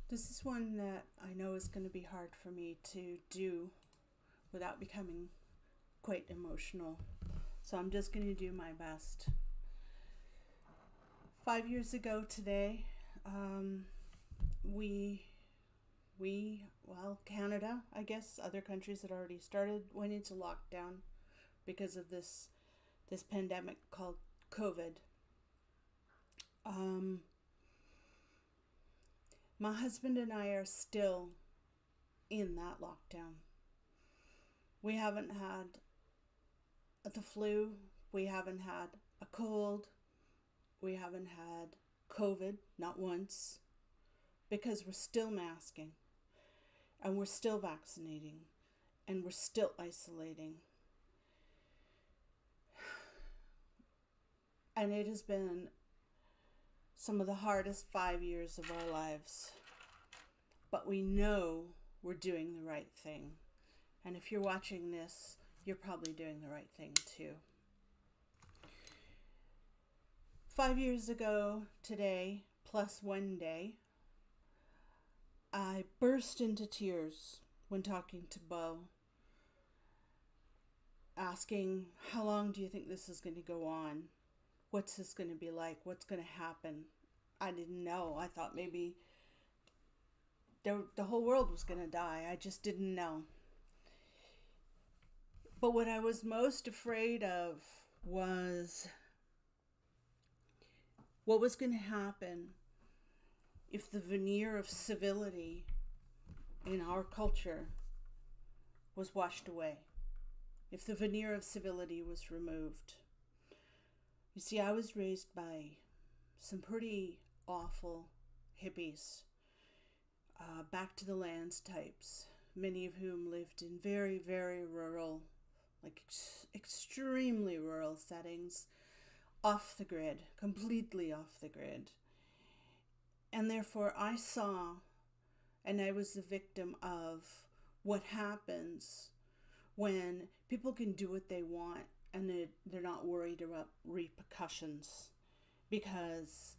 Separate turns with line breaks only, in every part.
This is one that I know is going to be hard for me to do without becoming quite emotional. So I'm just going to do my best. 5 years ago today, we, Canada, I guess, other countries had already started, went into lockdown because of this pandemic called COVID. My husband and I are still in that lockdown. We haven't had the flu, we haven't had a cold, we haven't had COVID, not once, because we're still masking and we're still vaccinating and we're still isolating. And it has been some of the hardest 5 years of our lives. But we know we're doing the right thing. And if you're watching this, you're probably doing the right thing too. 5 years ago today, plus one day, I burst into tears when talking to Bo, asking, how long do you think this is going to go on? What's this going to be like? What's going to happen? I didn't know. I thought maybe the whole world was going to die. I just didn't know. But what I was most afraid of was what was going to happen if the veneer of civility in our culture was washed away, if the veneer of civility was removed. You see, I was raised by some pretty awful hippies, back to the lands types, many of whom lived in very, very rural, extremely rural settings, off the grid, completely off the grid. And therefore I saw, and I was the victim of what happens when people can do what they want and they're not worried about repercussions, because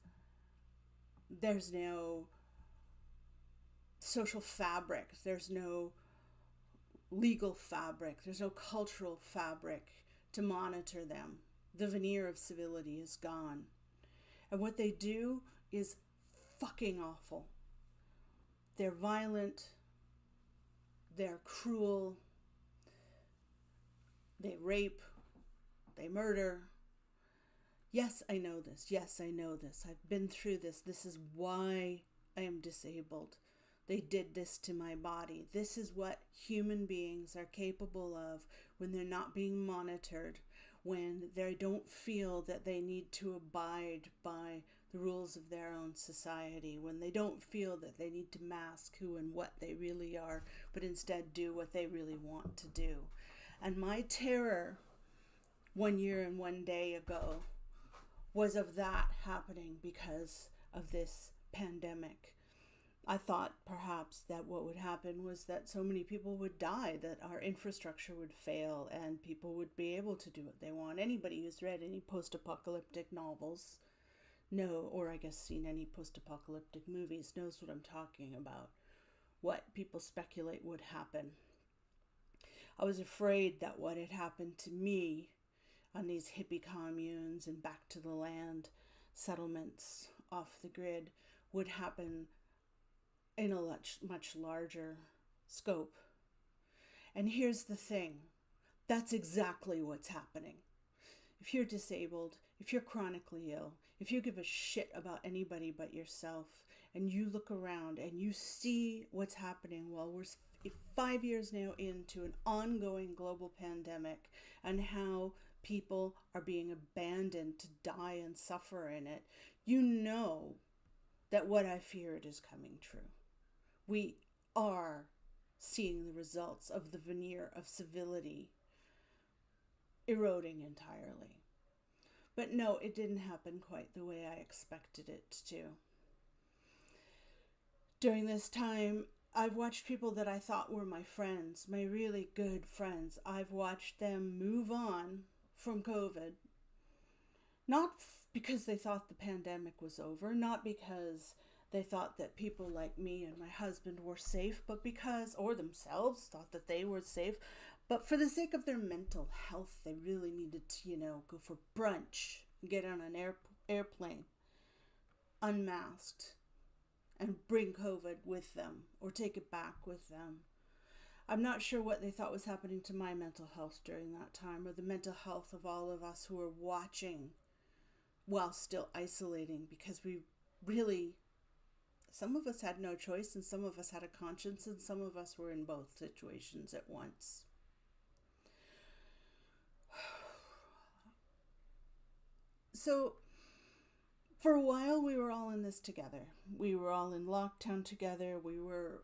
there's no social fabric, there's no legal fabric, there's no cultural fabric to monitor them. The veneer of civility is gone. And what they do is fucking awful. They're violent, they're cruel, they rape, they murder. Yes, I know this. Yes, I know this. I've been through this. This is why I am disabled. They did this to my body. This is what human beings are capable of when they're not being monitored, when they don't feel that they need to abide by the rules of their own society, when they don't feel that they need to mask who and what they really are, but instead do what they really want to do. And my terror 1 year and 1 day ago was of that happening because of this pandemic. I thought perhaps that what would happen was that so many people would die, that our infrastructure would fail and people would be able to do what they want. Anybody who's read any post-apocalyptic novels or I guess seen any post-apocalyptic movies knows what I'm talking about, what people speculate would happen. I was afraid that what had happened to me on these hippie communes and back to the land settlements off the grid would happen in a much larger scope. And here's the thing, that's exactly what's happening. If you're disabled, if you're chronically ill, if you give a shit about anybody but yourself, and you look around and you see what's happening while we're 5 years now into an ongoing global pandemic, and how people are being abandoned to die and suffer in it, you know that what I feared is coming true. We are seeing the results of the veneer of civility eroding entirely. But no, it didn't happen quite the way I expected it to. During this time, I've watched people that I thought were my friends, my really good friends. I've watched them move on from COVID, not because they thought the pandemic was over, not because They thought that people like me and my husband were safe, but or themselves thought that they were safe, but for the sake of their mental health, they really needed to, go for brunch, get on an airplane, unmasked, and bring COVID with them or take it back with them. I'm not sure what they thought was happening to my mental health during that time, or the mental health of all of us who were watching while still isolating, because we really, some of us had no choice, and some of us had a conscience, and some of us were in both situations at once. So for a while we were all in this together. We were all in lockdown together. We were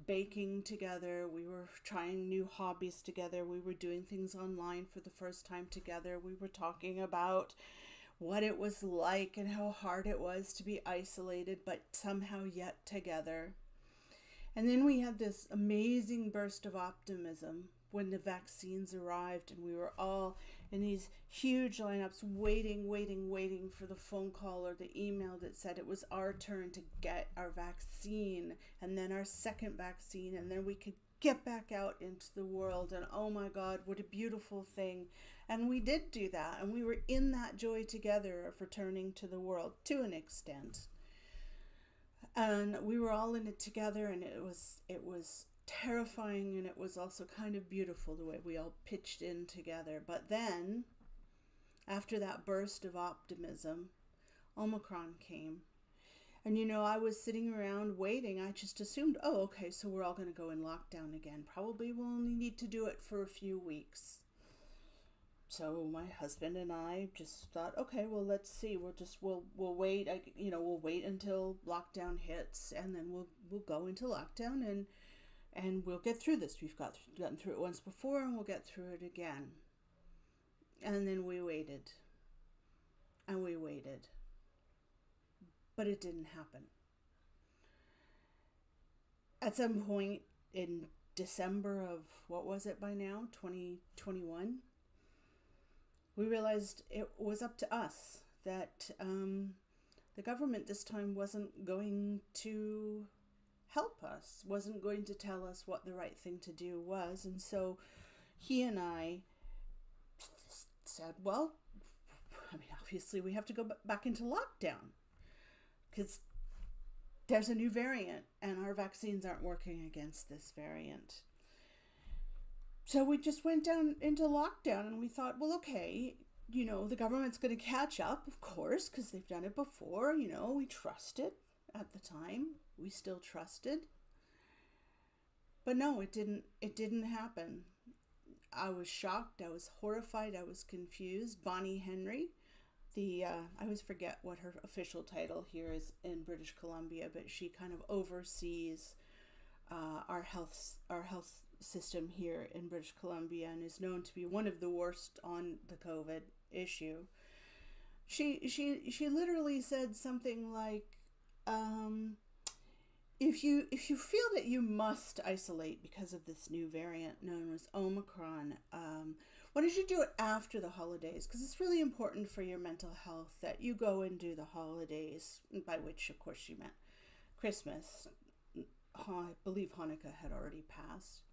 baking together. We were trying new hobbies together. We were doing things online for the first time together. We were talking about what it was like and how hard it was to be isolated, but somehow yet together. And then we had this amazing burst of optimism when the vaccines arrived, and we were all in these huge lineups waiting for the phone call or the email that said it was our turn to get our vaccine, and then our second vaccine, and then we could get back out into the world. And oh my God, what a beautiful thing. And we did do that, and we were in that joy together of returning to the world to an extent. And we were all in it together, and it was terrifying, and it was also kind of beautiful the way we all pitched in together. But then, after that burst of optimism, Omicron came. And I was sitting around waiting. I just assumed, oh, okay, so we're all going to go in lockdown again. Probably we'll only need to do it for a few weeks. So my husband and I just thought, okay, well, let's see. We'll wait. We'll wait until lockdown hits, and then we'll go into lockdown, and we'll get through this. We've gotten through it once before, and we'll get through it again. And then we waited, and we waited, but it didn't happen. At some point in December of, what was it by now, 2021, we realized it was up to us, that the government this time wasn't going to help us, wasn't going to tell us what the right thing to do was. And so he and I said, well, obviously we have to go back into lockdown because there's a new variant and our vaccines aren't working against this variant. So we just went down into lockdown, and we thought, well, okay, the government's going to catch up, of course, because they've done it before. We trusted at the time. We still trusted. But no, it didn't happen. I was shocked. I was horrified. I was confused. Bonnie Henry, I always forget what her official title here is in British Columbia, but she kind of oversees our health system here in British Columbia, and is known to be one of the worst on the COVID issue. She literally said something like, if you feel that you must isolate because of this new variant known as Omicron, why don't you do it after the holidays? Because it's really important for your mental health that you go and do the holidays, by which of course she meant Christmas. I believe Hanukkah had already passed.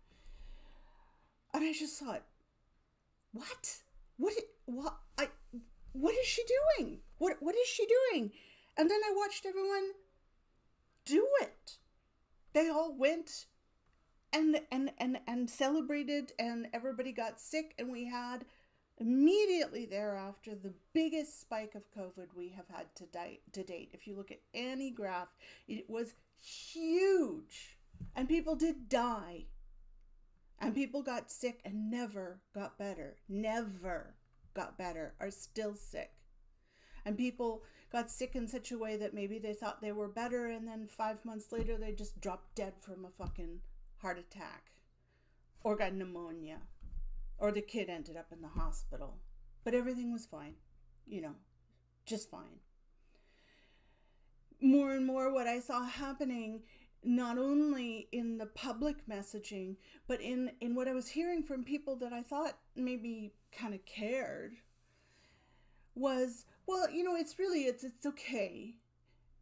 And I just thought, what is she doing? What is she doing? And then I watched everyone do it. They all went and celebrated, and everybody got sick, and we had immediately thereafter the biggest spike of COVID we have had to date. If you look at any graph, it was huge, and people did die. And people got sick and never got better, are still sick. And people got sick in such a way that maybe they thought they were better, and then 5 months later they just dropped dead from a fucking heart attack, or got pneumonia, or the kid ended up in the hospital. But everything was fine, just fine. More and more what I saw happening, not only in the public messaging, but in what I was hearing from people that I thought maybe kind of cared, was, well, it's okay,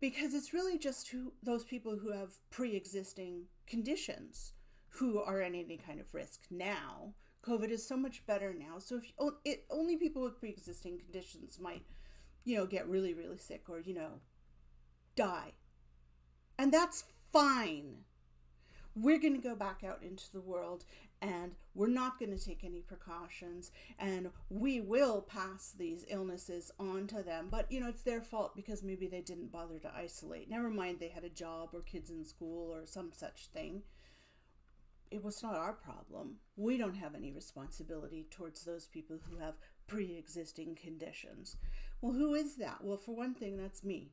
because it's really just those people who have pre-existing conditions who are at any kind of risk now. COVID is so much better now. So if only people with pre-existing conditions might, get really, really sick or, die. And that's fine. We're going to go back out into the world and we're not going to take any precautions, and we will pass these illnesses on to them. But, it's their fault because maybe they didn't bother to isolate. Never mind they had a job or kids in school or some such thing. It was not our problem. We don't have any responsibility towards those people who have pre-existing conditions. Well, who is that? Well, for one thing, that's me.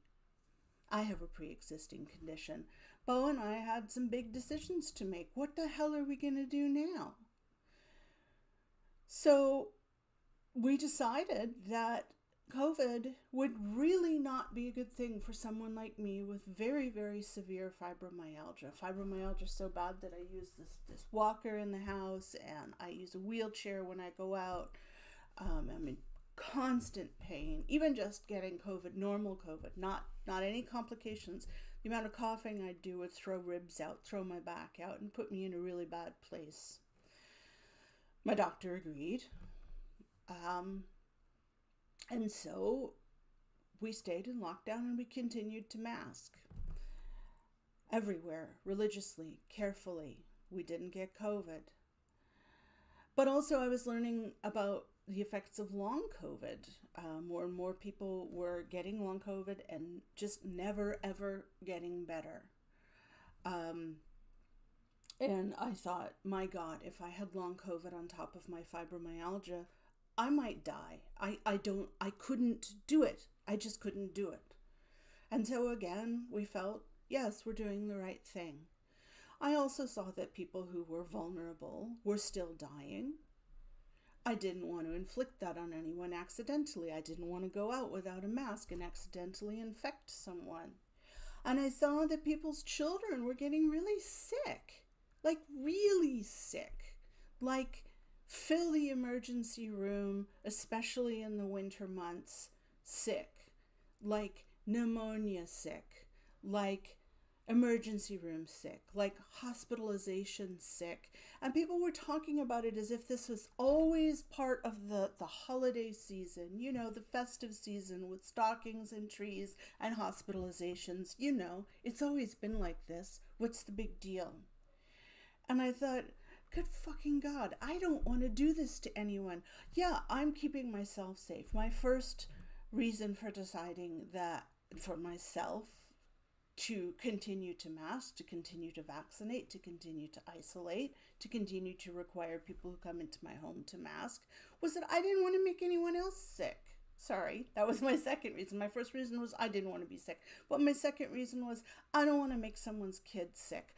I have a pre-existing condition. Bo and I had some big decisions to make. What the hell are we going to do now? So we decided that COVID would really not be a good thing for someone like me with very, very severe fibromyalgia. Fibromyalgia is so bad that I use this walker in the house, and I use a wheelchair when I go out. I'm in constant pain, even just getting COVID, normal COVID, not any complications. The amount of coughing I'd do would throw ribs out, throw my back out, and put me in a really bad place. My doctor agreed. And so we stayed in lockdown and we continued to mask everywhere, religiously, carefully. We didn't get COVID. But also I was learning about the effects of long COVID. More and more people were getting long COVID and just never, ever getting better. And I thought, my God, if I had long COVID on top of my fibromyalgia, I might die. I couldn't do it. I just couldn't do it. And so again, we felt, yes, we're doing the right thing. I also saw that people who were vulnerable were still dying. I didn't want to inflict that on anyone accidentally. I didn't want to go out without a mask and accidentally infect someone. And I saw that people's children were getting really sick, like really sick, like fill the emergency room, especially in the winter months, sick, like pneumonia sick, like emergency room sick, like hospitalization sick. And people were talking about it as if this was always part of the holiday season, the festive season with stockings and trees and hospitalizations. It's always been like this. What's the big deal? And I thought, good fucking God, I don't want to do this to anyone. Yeah, I'm keeping myself safe. My first reason for deciding that for myself to continue to mask, to continue to vaccinate, to continue to isolate, to continue to require people who come into my home to mask, was that I didn't want to make anyone else sick. Sorry, that was my second reason. My first reason was I didn't want to be sick. But my second reason was I don't want to make someone's kid sick.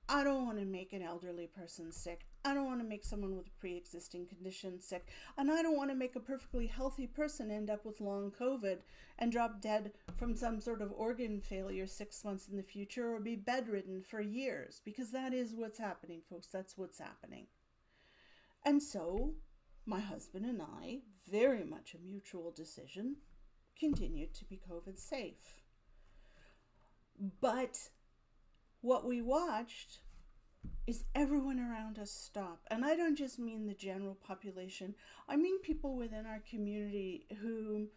I don't want to make an elderly person sick. I don't want to make someone with a pre-existing condition sick. And I don't want to make a perfectly healthy person end up with long COVID and drop dead from some sort of organ failure 6 months in the future or be bedridden for years. Because that is what's happening, folks. That's what's happening. And so my husband and I, very much a mutual decision, continued to be COVID safe. But what we watched is everyone around us stop. And I don't just mean the general population. I mean people within our community whom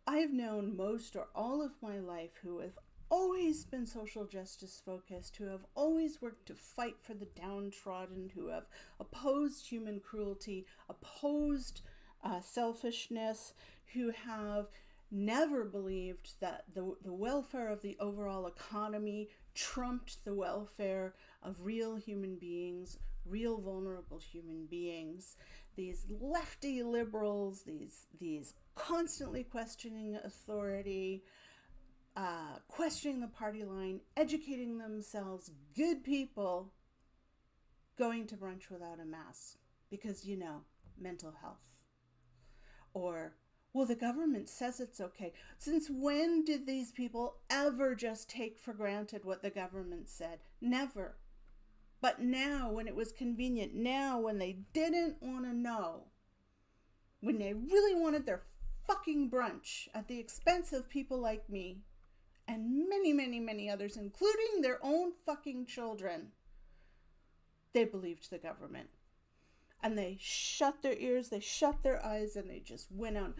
I have known most or all of my life, who have always been social justice focused, who have always worked to fight for the downtrodden, who have opposed human cruelty, opposed selfishness, who have never believed that the welfare of the overall economy trumped the welfare of real human beings, real vulnerable human beings. These lefty liberals, these constantly questioning authority, questioning the party line, educating themselves, good people going to brunch without a mask because, mental health. Or, well, the government says it's okay. Since when did these people ever just take for granted what the government said? Never. But now, when it was convenient, now when they didn't want to know, when they really wanted their fucking brunch at the expense of people like me and many, many, many others, including their own fucking children, they believed the government. And they shut their ears, they shut their eyes, and they just went out,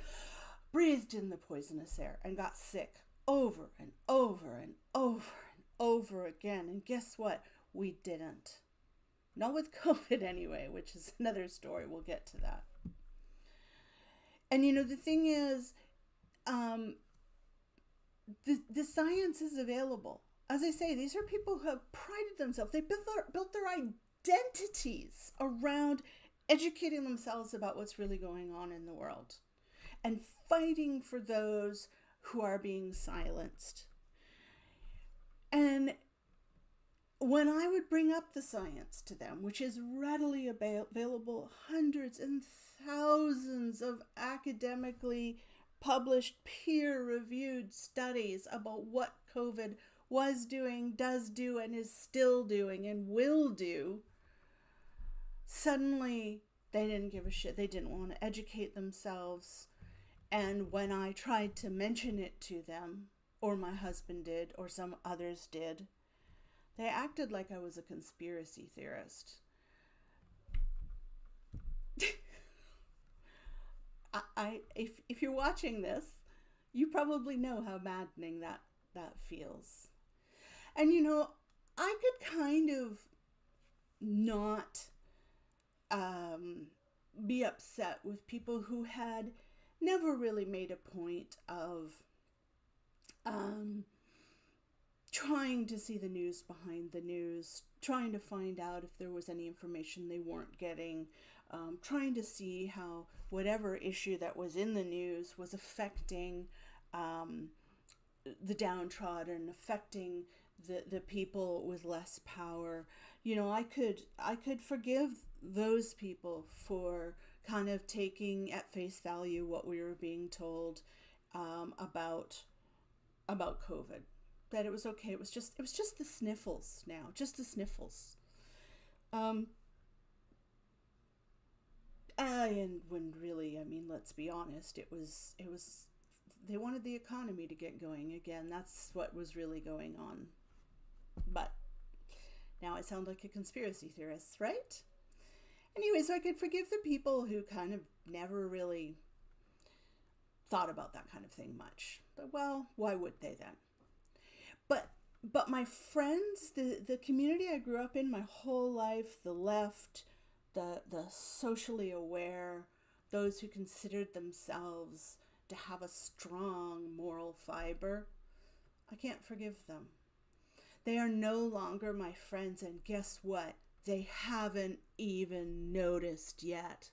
breathed in the poisonous air, and got sick over and over and over and over again. And guess what? We didn't. Not with COVID anyway, which is another story. We'll get to that. And the thing is, the science is available. As I say, these are people who have prided themselves. They built their identities around educating themselves about what's really going on in the world and fighting for those who are being silenced. And when I would bring up the science to them, which is readily available, hundreds and thousands of academically published, peer-reviewed studies about what COVID was doing, does do, and is still doing, and will do, suddenly they didn't give a shit. They didn't want to educate themselves. And when I tried to mention it to them, or my husband did, or some others did, they acted like I was a conspiracy theorist. If you're watching this, you probably know how maddening that feels. And I could kind of not be upset with people who had never really made a point of trying to see the news behind the news, trying to find out if there was any information they weren't getting, trying to see how whatever issue that was in the news was affecting the downtrodden, affecting the people with less power. I could forgive those people for kind of taking at face value what we were being told about COVID. That it was okay. It was just the sniffles now, just the sniffles. And when really, let's be honest, it was they wanted the economy to get going again. That's what was really going on. But now I sound like a conspiracy theorist, right? Anyway, so I could forgive the people who kind of never really thought about that kind of thing much. But, well, why would they then? But my friends, the community I grew up in my whole life, the left, the socially aware, those who considered themselves to have a strong moral fiber, I can't forgive them. They are no longer my friends, and guess what? They haven't even noticed yet.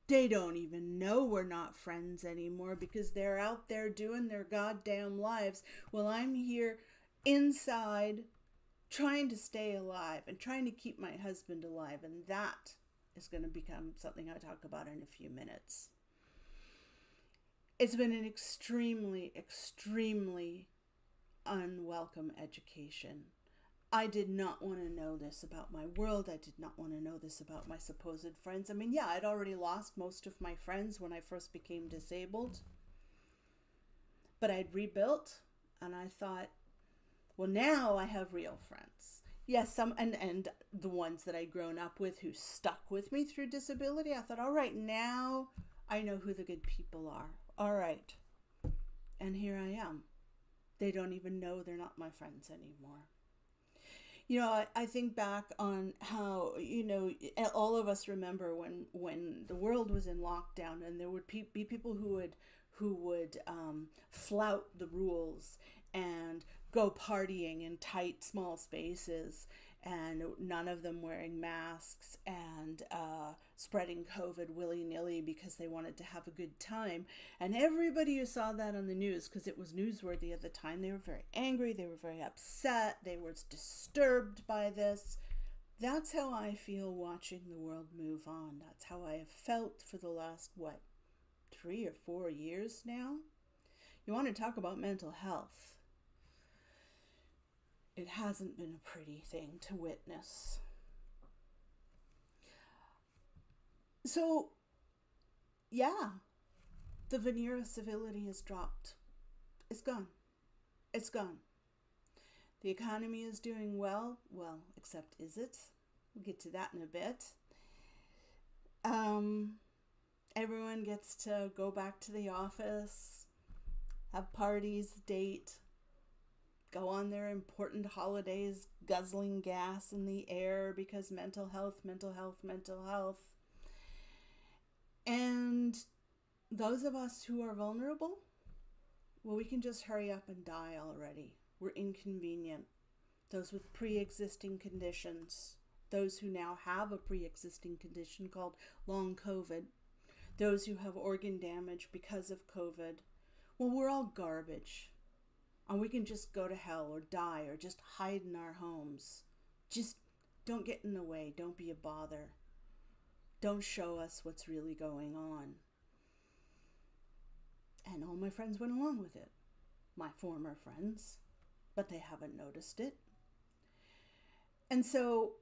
They don't even know we're not friends anymore because they're out there doing their goddamn lives while I'm here inside trying to stay alive and trying to keep my husband alive. And that is going to become something I talk about in a few minutes. It's been an extremely, extremely unwelcome education. I did not want to know this about my world. I did not want to know this about my supposed friends. I'd already lost most of my friends when I first became disabled. But I'd rebuilt, and I thought, well, now I have real friends. Yes, some and the ones that I'd grown up with who stuck with me through disability. I thought, all right, now I know who the good people are. All right. And here I am. They don't even know they're not my friends anymore. I think back on how, all of us remember when the world was in lockdown and there would be people who would flout the rules and go partying in tight, small spaces, and none of them wearing masks and spreading COVID willy-nilly because they wanted to have a good time. And everybody who saw that on the news, because it was newsworthy at the time, they were very angry, they were very upset, they were disturbed by this. That's how I feel watching the world move on. That's how I have felt for the last, 3 or 4 years now? You want to talk about mental health? It hasn't been a pretty thing to witness. So, yeah, the veneer of civility is dropped. It's gone. It's gone. The economy is doing well, except is it? We'll get to that in a bit. Everyone gets to go back to the office, have parties, date, go on their important holidays, guzzling gas in the air because mental health. And those of us who are vulnerable, well, we can just hurry up and die already. We're inconvenient. Those with pre-existing conditions, those who now have a pre-existing condition called long COVID, those who have organ damage because of COVID, well, we're all garbage. And we can just go to hell or die or just hide in our homes. Just don't get in the way. Don't be a bother. Don't show us what's really going on. And all my friends went along with it. My former friends. But they haven't noticed it. And so,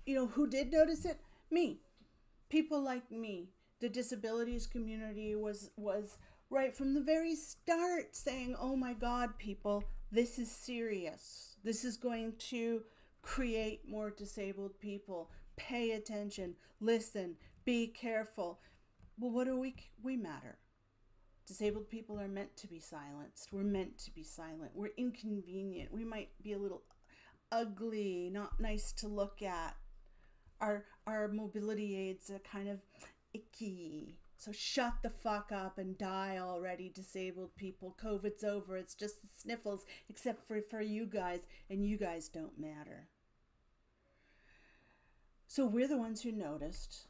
who did notice it? Me. People like me. The disabilities community was right from the very start saying, oh my God, people, this is serious. This is going to create more disabled people. Pay attention, listen, be careful. Well, what do we matter? Disabled people are meant to be silenced. We're meant to be silent. We're inconvenient. We might be a little ugly, not nice to look at. Our mobility aids are kind of icky. So shut the fuck up and die already, disabled people. COVID's over. It's just the sniffles, except for you guys, and you guys don't matter. So we're the ones who noticed.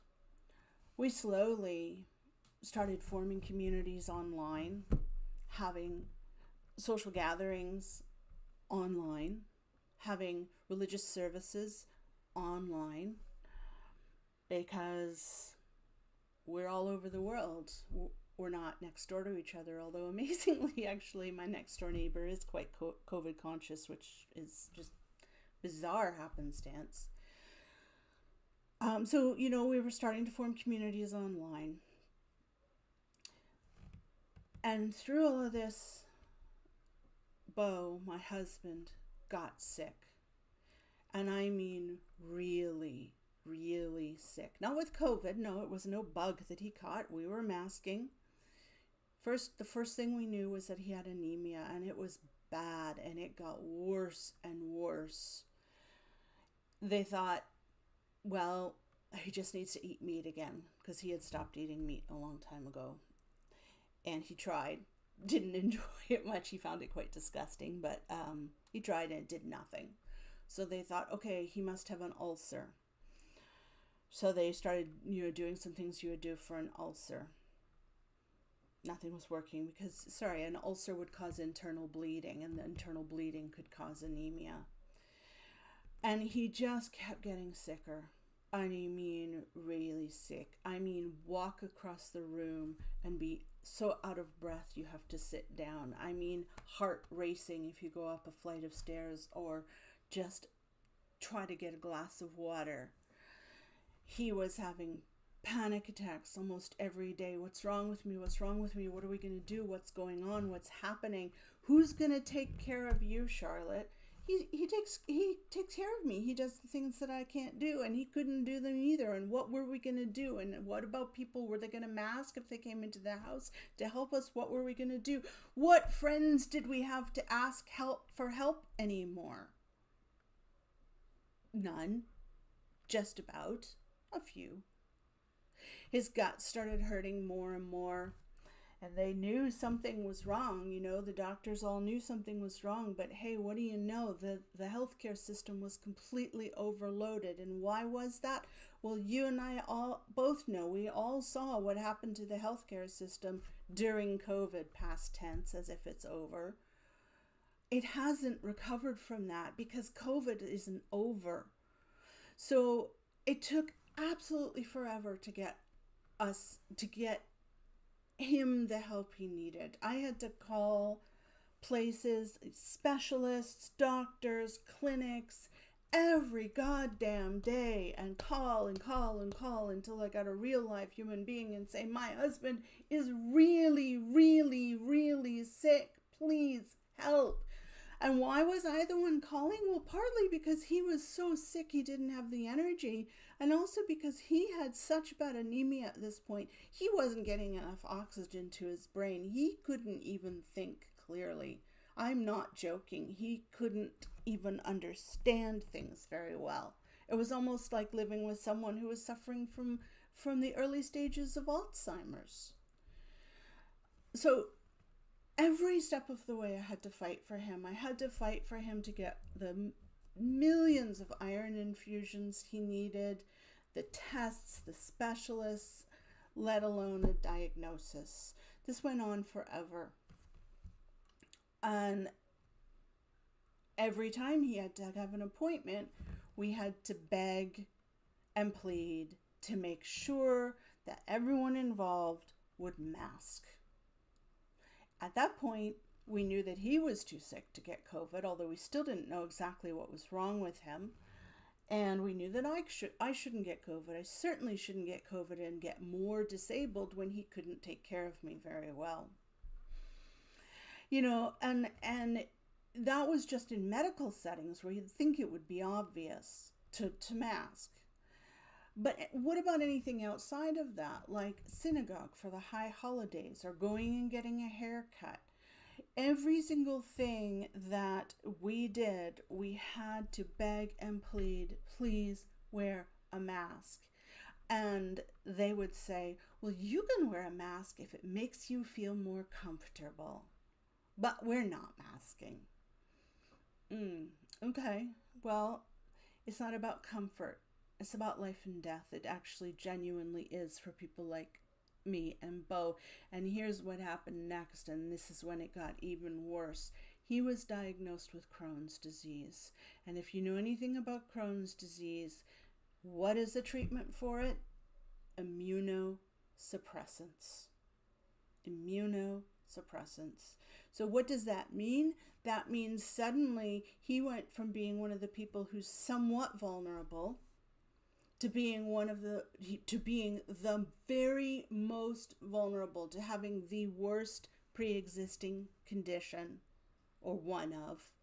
We slowly started forming communities online, having social gatherings online, having religious services online, because we're all over the world. We're not next door to each other, although amazingly, actually, my next door neighbor is quite COVID conscious, which is just bizarre happenstance. So, we were starting to form communities online. And through all of this, Bo, my husband, got sick. And I mean really, really sick. Not with COVID. No, it was no bug that he caught. We were masking. The first thing we knew was that he had anemia, and it was bad, and it got worse and worse. They thought, well, he just needs to eat meat again, because he had stopped eating meat a long time ago. And he tried, didn't enjoy it much. He found it quite disgusting, but he tried and it did nothing. So they thought, okay, he must have an ulcer. So they started, doing some things you would do for an ulcer. Nothing was working because, an ulcer would cause internal bleeding, and the internal bleeding could cause anemia. And he just kept getting sicker. I mean, really sick. I mean, walk across the room and be so out of breath you have to sit down. I mean, heart racing if you go up a flight of stairs or just try to get a glass of water. He was having panic attacks almost every day. What's wrong with me? What's wrong with me? What are we going to do? What's going on? What's happening? Who's going to take care of you, Charlotte? He takes care of me. He does the things that I can't do, and he couldn't do them either. And what were we going to do? And what about people? Were they going to mask if they came into the house to help us? What were we going to do? What friends did we have to ask for help anymore? None. Just about. A few. His gut started hurting more and more. And they knew something was wrong, the doctors all knew something was wrong, but hey, what do you know? The healthcare system was completely overloaded. And why was that? Well, you and I all both know, we all saw what happened to the healthcare system during COVID, past tense, as if it's over. It hasn't recovered from that because COVID isn't over. So it took absolutely forever to get him the help he needed. I had to call places, specialists, doctors, clinics, every goddamn day and call until I got a real life human being and say, my husband is really, really, really sick. Please help. And why was I the one calling? Well, partly because he was so sick he didn't have the energy, and also because he had such bad anemia at this point. He wasn't getting enough oxygen to his brain. He couldn't even think clearly. I'm not joking. He couldn't even understand things very well. It was almost like living with someone who was suffering from the early stages of Alzheimer's. So every step of the way I had to fight for him. I had to fight for him to get the millions of iron infusions he needed, the tests, the specialists, let alone a diagnosis. This went on forever. And every time he had to have an appointment, we had to beg and plead to make sure that everyone involved would mask. At that point, we knew that he was too sick to get COVID, although we still didn't know exactly what was wrong with him. And we knew that I shouldn't get COVID. I certainly shouldn't get COVID and get more disabled when he couldn't take care of me very well. You know, and that was just in medical settings where you'd think it would be obvious to mask. But what about anything outside of that, like synagogue for the high holidays or going and getting a haircut? Every single thing that we did, we had to beg and plead, please wear a mask. And they would say, well, you can wear a mask if it makes you feel more comfortable. But we're not masking. Okay, well, it's not about comfort. It's about life and death. It actually genuinely is for people like me and Bo. And here's what happened next, and this is when it got even worse. He was diagnosed with Crohn's disease. And if you know anything about Crohn's disease, what is the treatment for it? Immunosuppressants. Immunosuppressants. So what does that mean? That means suddenly he went from being one of the people who's somewhat vulnerable to being the very most vulnerable, to having the worst pre-existing condition, or one of,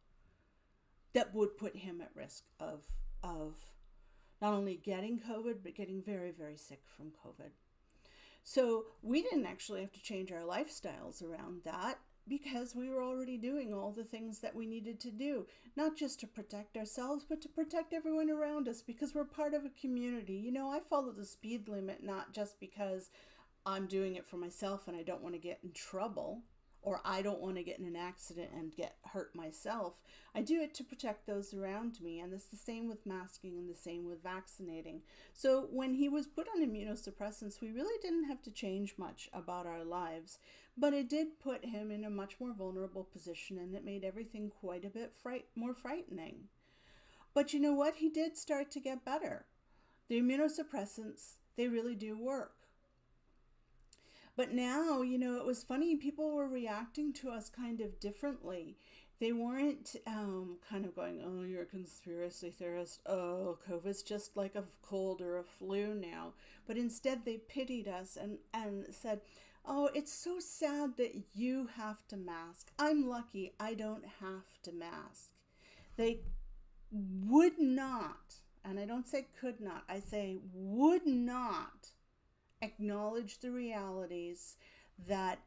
that would put him at risk of not only getting COVID, but getting very, very sick from COVID. So we didn't actually have to change our lifestyles around that, because we were already doing all the things that we needed to do, not just to protect ourselves, but to protect everyone around us, because we're part of a community. You know, I follow the speed limit not just because I'm doing it for myself and I don't want to get in trouble, or I don't want to get in an accident and get hurt myself. I do it to protect those around me, and it's the same with masking and the same with vaccinating. So when he was put on immunosuppressants, we really didn't have to change much about our lives, but it did put him in a much more vulnerable position, and it made everything quite a bit more frightening. But you know what? He did start to get better. The immunosuppressants, they really do work. But now, you know, it was funny, people were reacting to us kind of differently. They weren't kind of going, oh, you're a conspiracy theorist. Oh, COVID's just like a cold or a flu now. But instead they pitied us and said, oh, it's so sad that you have to mask. I'm lucky I don't have to mask. They would not, and I don't say could not, I say would not acknowledge the realities that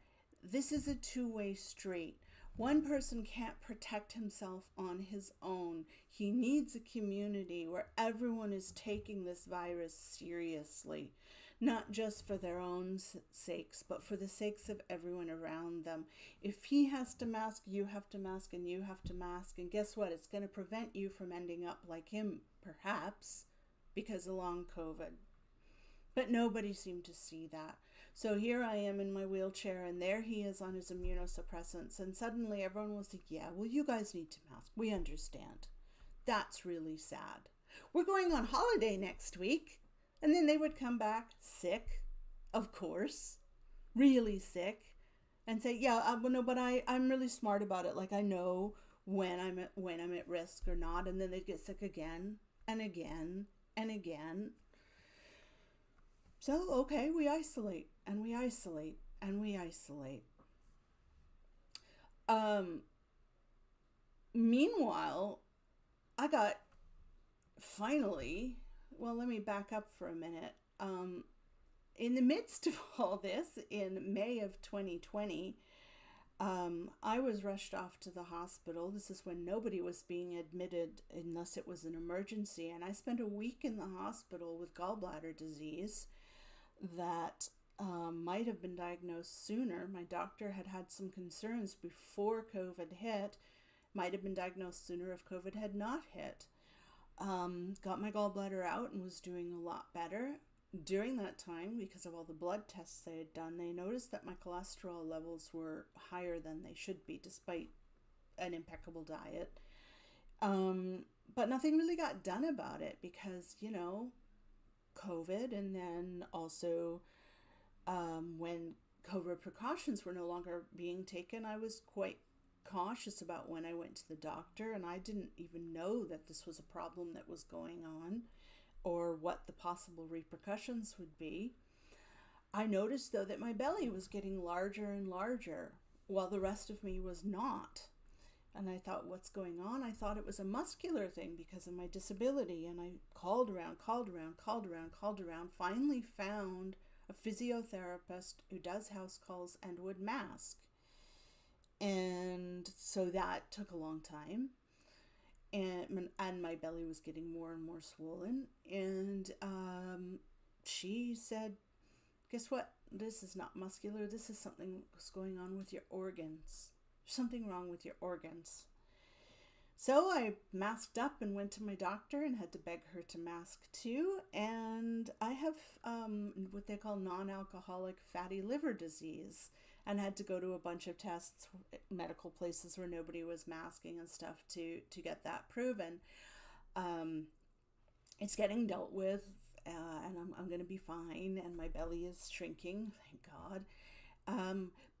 this is a two-way street. One person can't protect himself on his own. He needs a community where everyone is taking this virus seriously, not just for their own sakes, but for the sakes of everyone around them. If he has to mask, you have to mask, and you have to mask. And guess what? It's going to prevent you from ending up like him, perhaps, because of long COVID. But nobody seemed to see that. So here I am in my wheelchair, and there he is on his immunosuppressants. And suddenly everyone was like, yeah, well, you guys need to mask. We understand. That's really sad. We're going on holiday next week. And then they would come back sick, of course, really sick, and say, yeah, well, no, but I'm really smart about it. Like, I know when I'm at risk or not. And then they'd get sick again and again and again. So, okay, we isolate and we isolate and we isolate. Meanwhile, I got finally, well, let me back up for a minute. In the midst of all this, in May of 2020, I was rushed off to the hospital. This is when nobody was being admitted unless it was an emergency. And I spent a week in the hospital with gallbladder disease that might have been diagnosed sooner. My doctor had had some concerns before COVID hit. Might have been diagnosed sooner if COVID had not hit. Got my gallbladder out and was doing a lot better. During that time, because of all the blood tests they had done, they noticed that my cholesterol levels were higher than they should be, despite an impeccable diet. But nothing really got done about it because, COVID, and then also when COVID precautions were no longer being taken, I was quite cautious about when I went to the doctor, and I didn't even know that this was a problem that was going on or what the possible repercussions would be. I noticed, though, that my belly was getting larger and larger while the rest of me was not. And I thought, what's going on? I thought it was a muscular thing because of my disability. And I called around, finally found a physiotherapist who does house calls and would mask. And so that took a long time. And my belly was getting more and more swollen. And she said, guess what? This is not muscular. This is something that's going on with your organs. There's something wrong with your organs. So I masked up and went to my doctor and had to beg her to mask too. And I have what they call non-alcoholic fatty liver disease, and had to go to a bunch of tests, medical places where nobody was masking and stuff to get that proven. It's getting dealt with, and I'm going to be fine, and my belly is shrinking, thank God.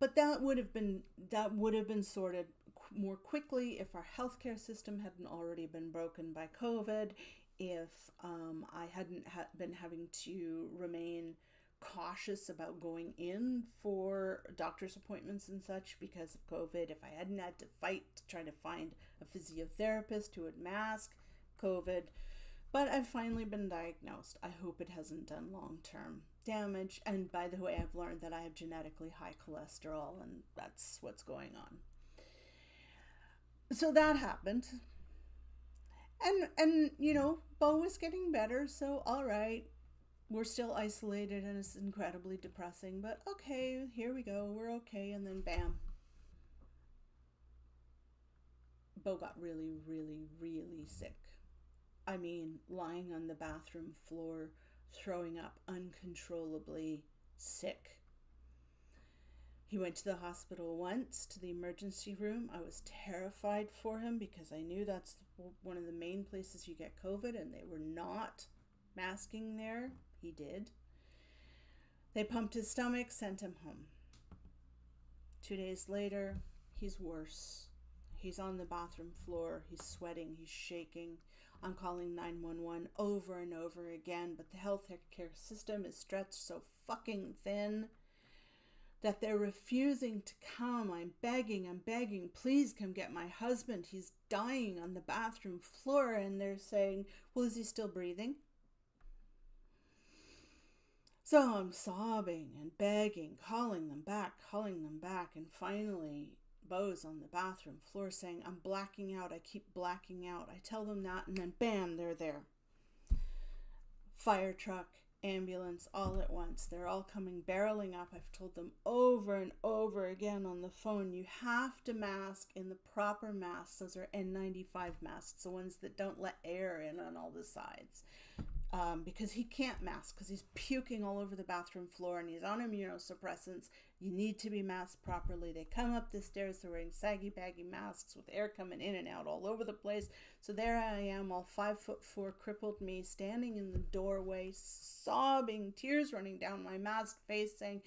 But that would have been sorted more quickly if our healthcare system hadn't already been broken by COVID, if I hadn't been having to remain cautious about going in for doctor's appointments and such because of COVID, if I hadn't had to fight to try to find a physiotherapist who would mask COVID. But I've finally been diagnosed. I hope it hasn't done long-term damage. And by the way, I've learned that I have genetically high cholesterol, and that's what's going on. So that happened. And Bo was getting better, so all right. We're still isolated and it's incredibly depressing, but okay, here we go, we're okay, and then bam. Bo got really, really, really sick. I mean, lying on the bathroom floor, throwing up uncontrollably, sick. He went to the hospital once, to the emergency room. I was terrified for him because I knew that's one of the main places you get COVID, and they were not masking there. He did. They pumped his stomach, sent him home. 2 days later, he's worse. He's on the bathroom floor. He's sweating. He's shaking. I'm calling 911 over and over again, but the healthcare system is stretched so fucking thin that they're refusing to come. I'm begging, please come get my husband. He's dying on the bathroom floor. And they're saying, well, is he still breathing? So I'm sobbing and begging, calling them back. And finally, Bo's on the bathroom floor saying, I'm blacking out. I keep blacking out. I tell them that, and then bam, they're there. Fire truck, ambulance, all at once. They're all coming barreling up. I've told them over and over again on the phone, you have to mask in the proper masks. Those are N95 masks, the ones that don't let air in on all the sides. Because he can't mask because he's puking all over the bathroom floor and he's on immunosuppressants. You need to be masked properly. They come up the stairs, they're wearing saggy baggy masks with air coming in and out all over the place. So there I am, all 5'4", crippled me, standing in the doorway, sobbing, tears running down my masked face, saying,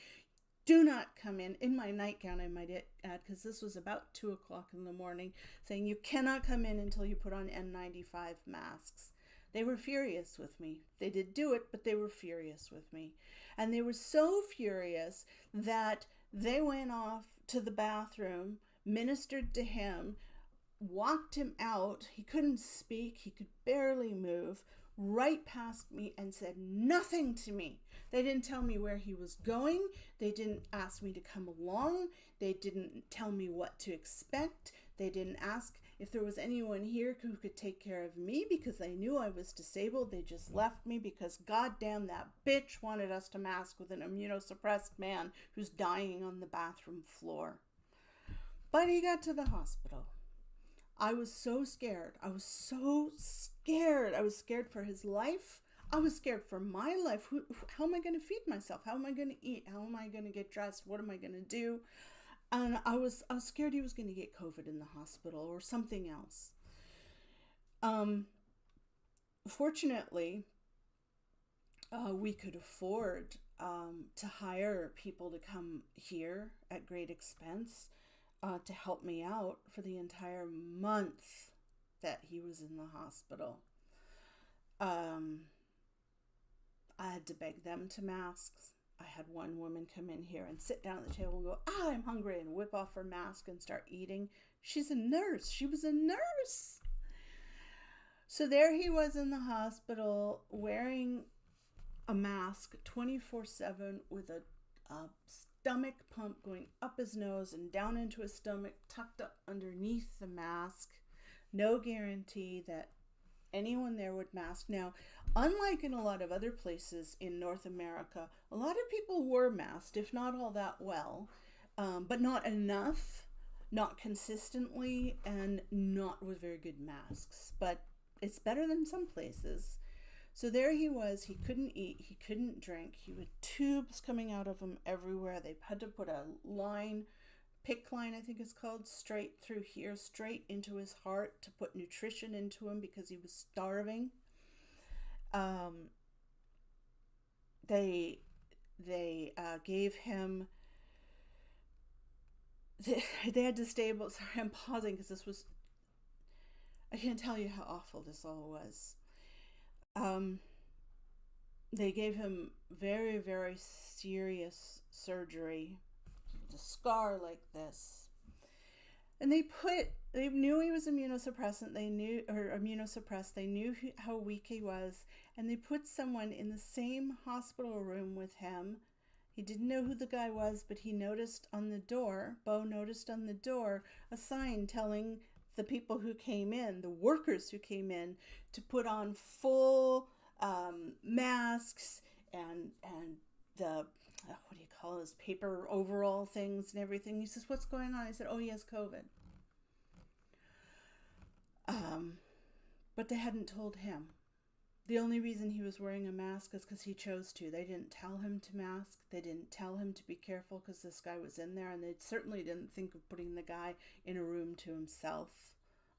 do not come in my nightgown, I might add, because this was about 2 o'clock in the morning, saying you cannot come in until you put on N95 masks. They were furious with me. They did do it, but they were furious with me. And they were so furious that they went off to the bathroom, ministered to him, walked him out. He couldn't speak. He could barely move, right past me, and said nothing to me. They didn't tell me where he was going. They didn't ask me to come along. They didn't tell me what to expect. They didn't ask if there was anyone here who could take care of me because they knew I was disabled. They just left me because goddamn that bitch wanted us to mask with an immunosuppressed man who's dying on the bathroom floor. But he got to the hospital. I was so scared. I was so scared. I was scared for his life. I was scared for my life. How am I going to feed myself? How am I going to eat? How am I going to get dressed? What am I going to do? And I was scared he was going to get COVID in the hospital or something else. Fortunately, we could afford to hire people to come here at great expense to help me out for the entire month that he was in the hospital. I had to beg them to masks. I had one woman come in here and sit down at the table and go, I'm hungry, and whip off her mask and start eating. She's a nurse. She was a nurse. So there he was in the hospital wearing a mask 24/7 with a stomach pump going up his nose and down into his stomach, tucked up underneath the mask. No guarantee that anyone there would mask. Now, unlike in a lot of other places in North America, a lot of people were masked, if not all that well, but not enough, not consistently, and not with very good masks. But it's better than some places. So there he was. He couldn't eat. He couldn't drink. He had tubes coming out of him everywhere. They had to put a line, PICC line I think it's called, straight through here, straight into his heart to put nutrition into him because he was starving. They gave him, they had to stable, sorry, I'm pausing because this was, I can't tell you how awful this all was. They gave him very, very serious surgery, a scar like this. And they knew he was immunosuppressed. They knew how weak he was. And they put someone in the same hospital room with him. He didn't know who the guy was, but he noticed on the door, Bo noticed on the door, a sign telling the people who came in, the workers who came in, to put on full masks and the, what do you call those, paper overall things and everything. He says, what's going on? I said, oh, he has COVID. But they hadn't told him. The only reason he was wearing a mask is because he chose to. They didn't tell him to mask. They didn't tell him to be careful because this guy was in there. And they certainly didn't think of putting the guy in a room to himself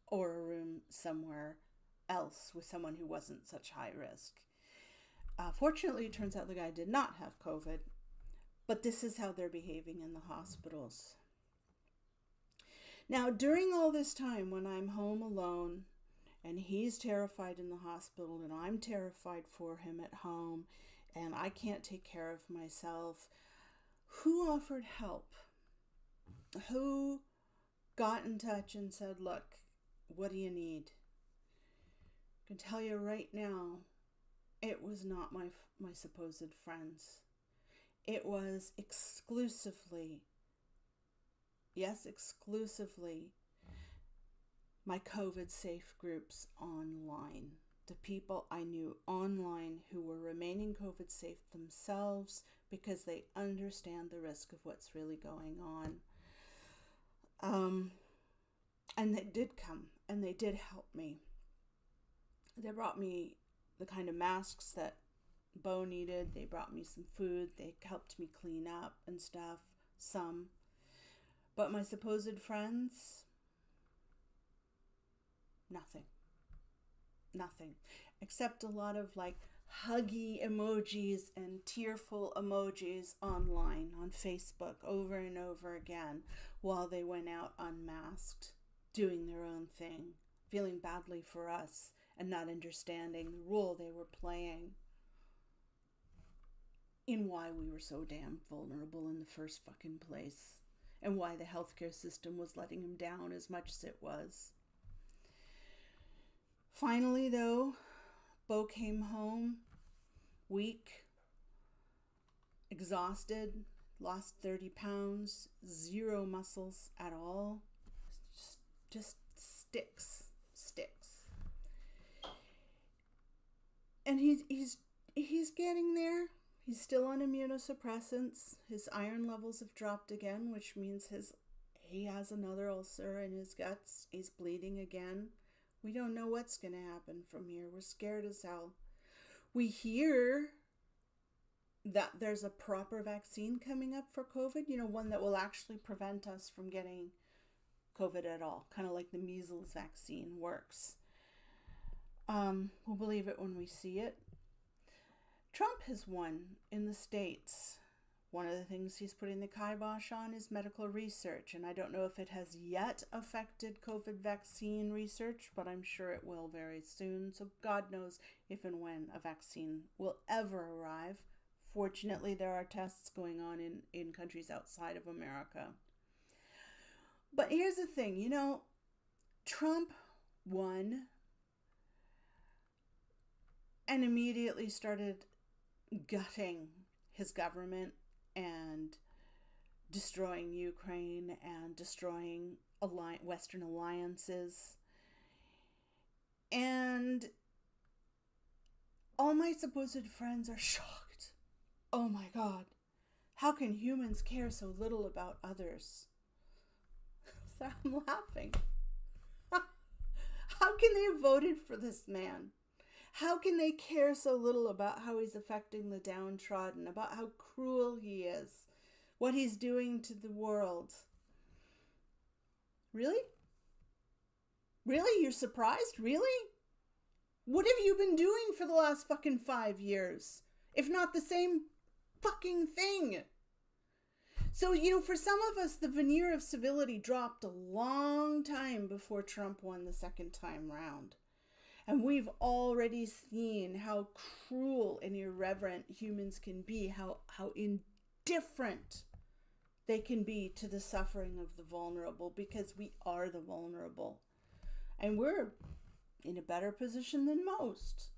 or a room somewhere else with someone who wasn't such high risk. Fortunately, it turns out the guy did not have COVID. But this is how they're behaving in the hospitals. Now, during all this time when I'm home alone, and he's terrified in the hospital, and I'm terrified for him at home, and I can't take care of myself, who offered help? Who got in touch and said, look, what do you need? I can tell you right now, it was not my supposed friends. It was exclusively my COVID safe groups online. The people I knew online who were remaining COVID safe themselves because they understand the risk of what's really going on. And they did come and they did help me. They brought me the kind of masks that Bo needed. They brought me some food. They helped me clean up and stuff, some. But my supposed friends, nothing, except a lot of like huggy emojis and tearful emojis online on Facebook over and over again while they went out unmasked, doing their own thing, feeling badly for us and not understanding the role they were playing in why we were so damn vulnerable in the first fucking place and why the healthcare system was letting them down as much as it was. Finally, though, Bo came home weak, exhausted, lost 30 pounds, zero muscles at all. Just sticks. And he's getting there. He's still on immunosuppressants. His iron levels have dropped again, which means he has another ulcer in his guts. He's bleeding again. We don't know what's going to happen from here. We're scared as hell. We hear that there's a proper vaccine coming up for COVID, one that will actually prevent us from getting COVID at all, kind of like the measles vaccine works. We'll believe it when we see it. Trump has won in the States. One of the things he's putting the kibosh on is medical research, and I don't know if it has yet affected COVID vaccine research, but I'm sure it will very soon. So God knows if and when a vaccine will ever arrive. Fortunately, there are tests going on in countries outside of America. But here's the thing, Trump won and immediately started gutting his government and destroying Ukraine and destroying Western alliances. And all my supposed friends are shocked. Oh my God, how can humans care so little about others? So I'm laughing. How can they have voted for this man? How can they care so little about how he's affecting the downtrodden, about how cruel he is, what he's doing to the world? Really? Really? You're surprised? Really? What have you been doing for the last fucking 5 years? If not the same fucking thing. So, for some of us, the veneer of civility dropped a long time before Trump won the second time round. And we've already seen how cruel and irreverent humans can be, how indifferent they can be to the suffering of the vulnerable, because we are the vulnerable. And we're in a better position than most.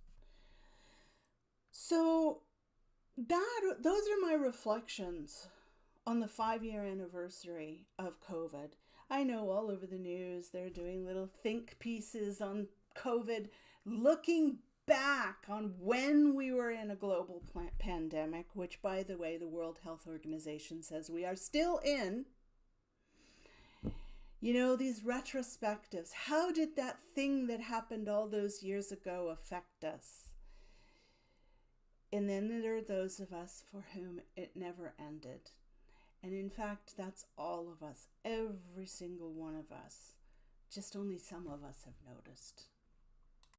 So those are my reflections on the 5-year anniversary of COVID. I know all over the news they're doing little think pieces on COVID, looking back on when we were in a global pandemic, which, by the way, the World Health Organization says we are still in. These retrospectives. How did that thing that happened all those years ago affect us? And then there are those of us for whom it never ended. And in fact, that's all of us, every single one of us. Just only some of us have noticed.